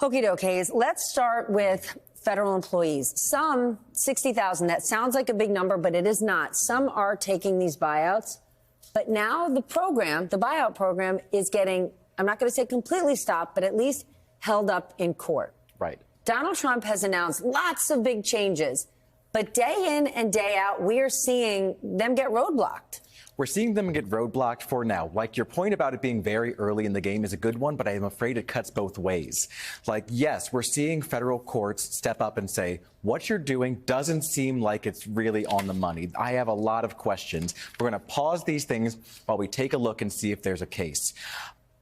Okie dokies. Let's start with federal employees. Some, 60,000, that sounds like a big number, but it is not. Some are taking these buyouts. But now the program, the buyout program, is getting, I'm not going to say completely stopped, but at least held up in court. Right. Donald Trump has announced lots of big changes, but day in and day out, we are seeing them get roadblocked. We're seeing them get roadblocked for now. Like, your point about it being very early in the game is a good one, but I am afraid it cuts both ways. Like, yes, we're seeing federal courts step up and say, what you're doing doesn't seem like it's really on the money. I have a lot of questions. We're going to pause these things while we take a look and see if there's a case.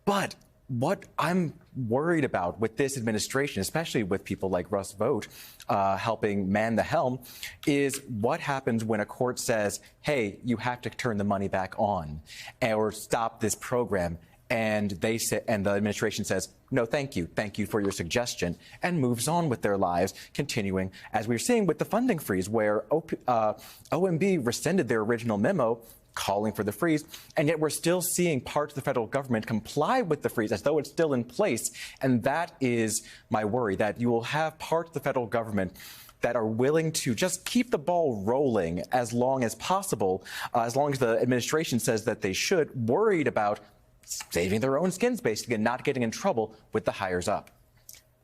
But what I'm worried about with this administration, especially with people like Russ Vought helping man the helm, is what happens when a court says, hey, you have to turn the money back on or stop this program. And they say, and the administration says, no, thank you for your suggestion, and moves on with their lives, continuing, as we're seeing with the funding freeze, where OMB rescinded their original memo calling for the freeze, and yet we're still seeing parts of the federal government comply with the freeze as though it's still in place. And that is my worry, that you will have parts of the federal government that are willing to just keep the ball rolling as long as possible, as long as the administration says that they should, worried about saving their own skins, basically, and not getting in trouble with the hires up.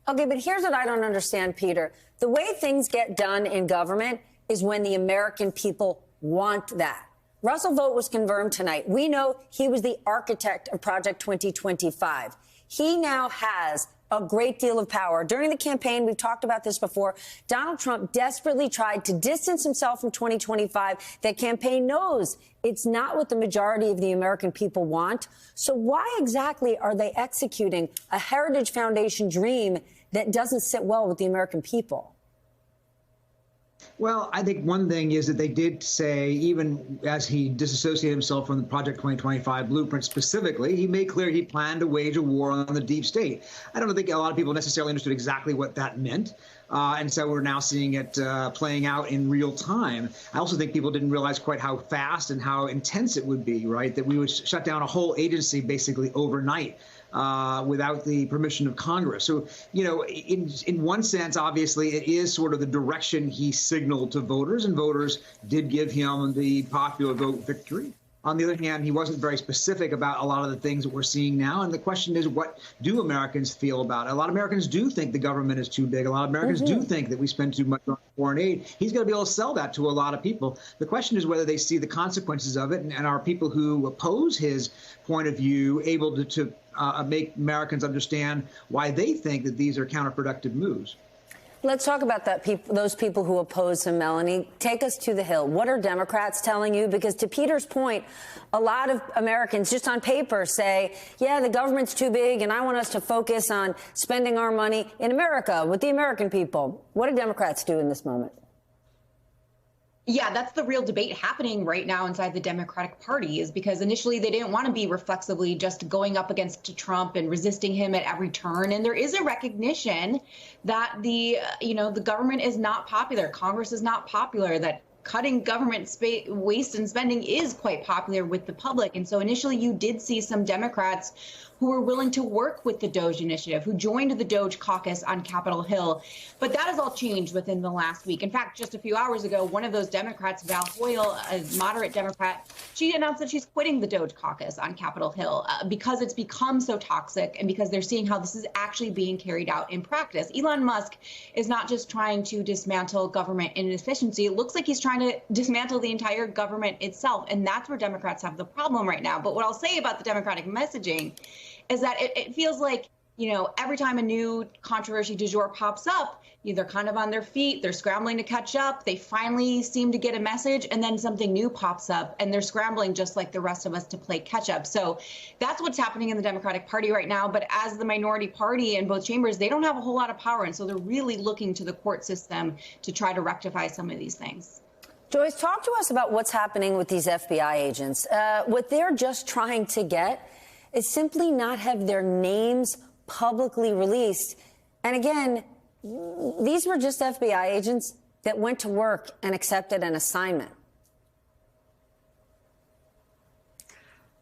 Okay, but here's what I don't understand, Peter. The way things get done in government is when the American people want that. Russell Vought was confirmed tonight. We know he was the architect of Project 2025. He now has a great deal of power. During the campaign, we've talked about this before, Donald Trump desperately tried to distance himself from 2025. The campaign knows it's not what the majority of the American people want. So why exactly are they executing a Heritage Foundation dream that doesn't sit well with the American people? Well, I think one thing is that they did say, even as he disassociated himself from the Project 2025 blueprint specifically, he made clear he planned to wage a war on the deep state. I don't think a lot of people necessarily understood exactly what that meant. And so we're now seeing it playing out in real time. I also think people didn't realize quite how fast and how intense it would be, right? That we would shut down a whole agency basically overnight. Without the permission of Congress. So, you know, in one sense, obviously, it is sort of the direction he signaled to voters, and voters did give him the popular vote victory. On the other hand, he wasn't very specific about a lot of the things that we're seeing now. And the question is, what do Americans feel about it? A lot of Americans do think the government is too big. A lot of Americans do think that we spend too much on foreign aid. He's going to be able to sell that to a lot of people. The question is whether they see the consequences of it, and are people who oppose his point of view able to make Americans understand why they think that these are counterproductive moves. Let's talk about those people who oppose him, Melanie. Take us to the Hill. What are Democrats telling you? Because to Peter's point, a lot of Americans just on paper say, yeah, the government's too big, and I want us to focus on spending our money in America with the American people. What do Democrats do in this moment? Yeah, that's the real debate happening right now inside the Democratic Party, is because initially they didn't want to be reflexively just going up against Trump and resisting him at every turn. And there is a recognition that the government is not popular. Congress is not popular, that cutting government waste and spending is quite popular with the public. And so initially you did see some Democrats who were willing to work with the DOGE initiative, who joined the DOGE caucus on Capitol Hill. But that has all changed within the last week. In fact, just a few hours ago, one of those Democrats, Val Hoyle, a moderate Democrat, she announced that she's quitting the DOGE caucus on Capitol Hill because it's become so toxic and because they're seeing how this is actually being carried out in practice. Elon Musk is not just trying to dismantle government inefficiency. It looks like he's trying to dismantle the entire government itself. And that's where Democrats have the problem right now. But what I'll say about the Democratic messaging is that it feels like, you know, every time a new controversy du jour pops up, they're kind of on their feet, they're scrambling to catch up, they finally seem to get a message, and then something new pops up, and they're scrambling just like the rest of us to play catch up. So that's what's happening in the Democratic Party right now. But as the minority party in both chambers, they don't have a whole lot of power, and so they're really looking to the court system to try to rectify some of these things. Joyce, talk to us about what's happening with these FBI agents. What they're just trying to get is simply not have their names publicly released. And again, these were just FBI agents that went to work and accepted an assignment.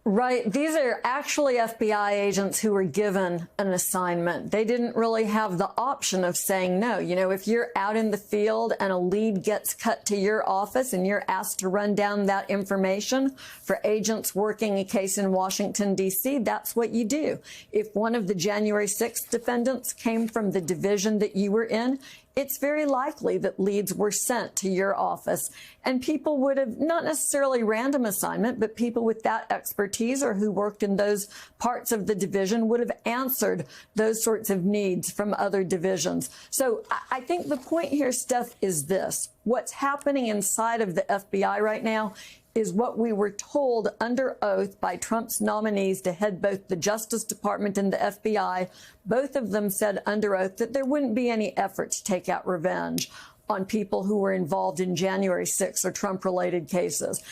Right. These are actually FBI agents who were given an assignment. They didn't really have the option of saying no. You know, if you're out in the field and a lead gets cut to your office and you're asked to run down that information for agents working a case in Washington, D.C., that's what you do. If one of the January 6th defendants came from the division that you were in, it's very likely that leads were sent to your office, and people would have, not necessarily random assignment, but people with that expertise or who worked in those parts of the division would have answered those sorts of needs from other divisions. So I think the point here, Steph, is this. What's happening inside of the FBI right now is what we were told under oath by Trump's nominees to head both the Justice Department and the FBI. Both of them said under oath that there wouldn't be any effort to take out revenge on people who were involved in January 6th or Trump-related cases.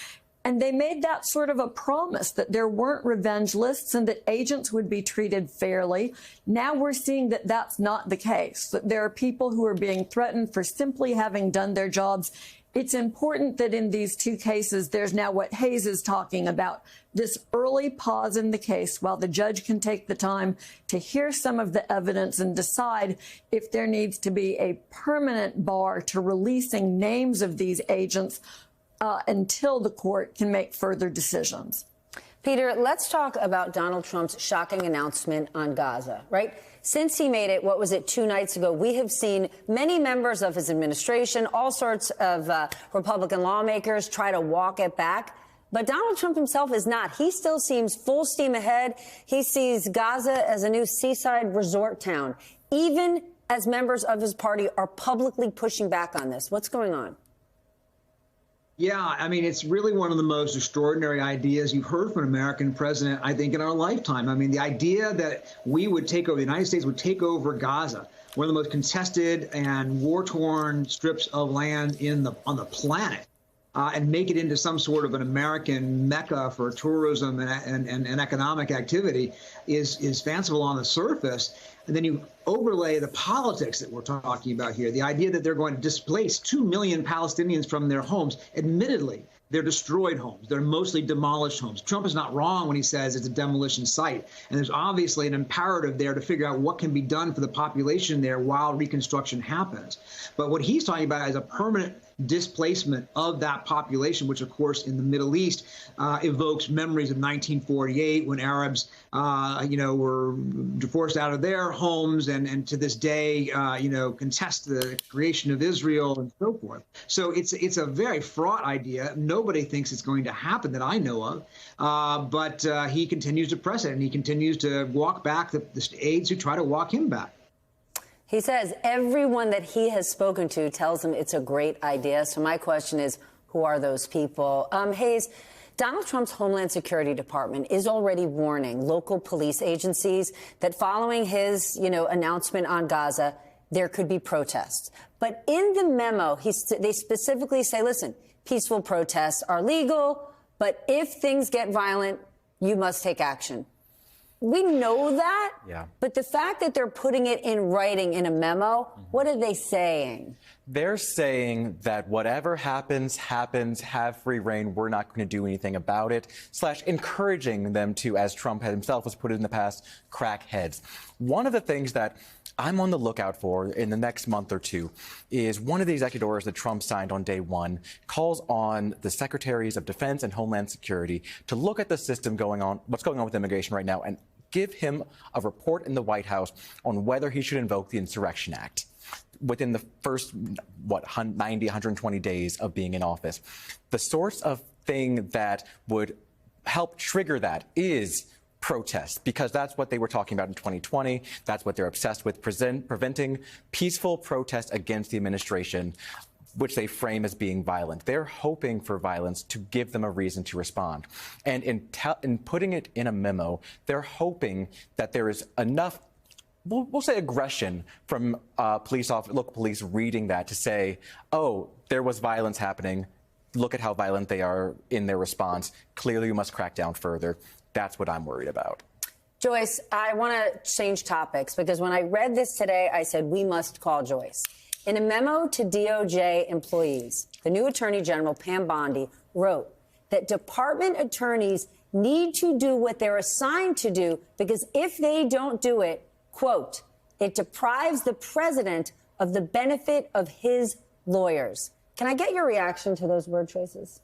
And they made that sort of a promise that there weren't revenge lists and that agents would be treated fairly. Now we're seeing that that's not the case, that there are people who are being threatened for simply having done their jobs. It's important that in these two cases, there's now what Hayes is talking about, this early pause in the case while the judge can take the time to hear some of the evidence and decide if there needs to be a permanent bar to releasing names of these agents until the court can make further decisions. Peter, let's talk about Donald Trump's shocking announcement on Gaza, right? Since he made it, 2 nights ago, we have seen many members of his administration, all sorts of Republican lawmakers try to walk it back. But Donald Trump himself is not. He still seems full steam ahead. He sees Gaza as a new seaside resort town, even as members of his party are publicly pushing back on this. What's going on? Yeah, I mean, it's really one of the most extraordinary ideas you've heard from an American president, I think, in our lifetime. I mean, the idea that we would take over, the United States would take over Gaza, one of the most contested and war-torn strips of land on the planet, and make it into some sort of an American mecca for tourism and economic activity is fanciful on the surface. And then you overlay the politics that we're talking about here, the idea that they're going to displace 2 million Palestinians from their homes. Admittedly, they're destroyed homes. They're mostly demolished homes. Trump is not wrong when he says it's a demolition site. And there's obviously an imperative there to figure out what can be done for the population there while reconstruction happens. But what he's talking about is a permanent displacement of that population, which, of course, in the Middle East evokes memories of 1948 when Arabs, were forced out of their homes and to this day, contest the creation of Israel and so forth. So it's a very fraught idea. Nobody thinks it's going to happen that I know of, but he continues to press it, and he continues to walk back the aides who try to walk him back. He says everyone that he has spoken to tells him it's a great idea. So my question is, who are those people? Hayes, Donald Trump's Homeland Security Department is already warning local police agencies that following his, announcement on Gaza, there could be protests. But in the memo, they specifically say, listen, peaceful protests are legal, but if things get violent, you must take action. We know that, but the fact that they're putting it in writing in a memo, what are they saying? They're saying that whatever happens, have free reign. We're not going to do anything about it, / encouraging them to, as Trump himself has put it in the past, crack heads. One of the things that I'm on the lookout for in the next month or two is one of the executive orders that Trump signed on day one calls on the Secretaries of Defense and Homeland Security to look at the system what's going on with immigration right now, and give him a report in the White House on whether he should invoke the Insurrection Act within the first, 90, 120 days of being in office. The source of thing that would help trigger that is protests, because that's what they were talking about in 2020. That's what they're obsessed with, preventing peaceful protest against the administration, which they frame as being violent. They're hoping for violence to give them a reason to respond. And in putting it in a memo, they're hoping that there is enough, we'll say, aggression from local police reading that to say, oh, there was violence happening. Look at how violent they are in their response. Clearly, we must crack down further. That's what I'm worried about. Joyce, I want to change topics, because when I read this today, I said we must call Joyce. In a memo to DOJ employees, the new Attorney General, Pam Bondi, wrote that department attorneys need to do what they're assigned to do, because if they don't do it, quote, it deprives the president of the benefit of his lawyers. Can I get your reaction to those word choices?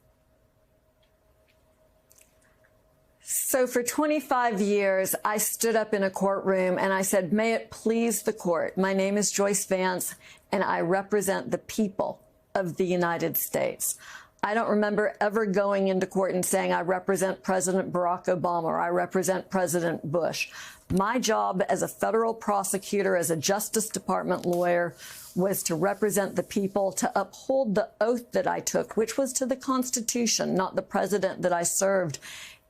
So for 25 years, I stood up in a courtroom and I said, may it please the court. My name is Joyce Vance, and I represent the people of the United States. I don't remember ever going into court and saying I represent President Barack Obama or I represent President Bush. My job as a federal prosecutor, as a Justice Department lawyer, was to represent the people, to uphold the oath that I took, which was to the Constitution, not the president that I served.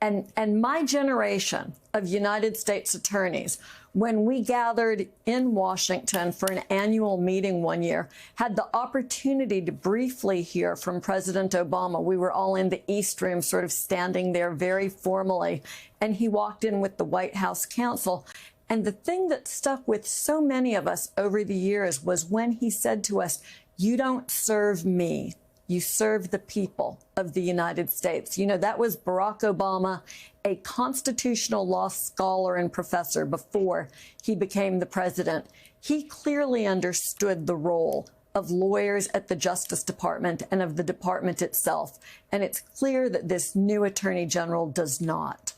And my generation of United States attorneys, when we gathered in Washington for an annual meeting one year, had the opportunity to briefly hear from President Obama. We were all in the East Room, sort of standing there very formally, and he walked in with the White House counsel. And the thing that stuck with so many of us over the years was when he said to us, "You don't serve me. You serve the people of the United States." You know, that was Barack Obama, a constitutional law scholar and professor before he became the president. He clearly understood the role of lawyers at the Justice Department and of the department itself. And it's clear that this new attorney general does not.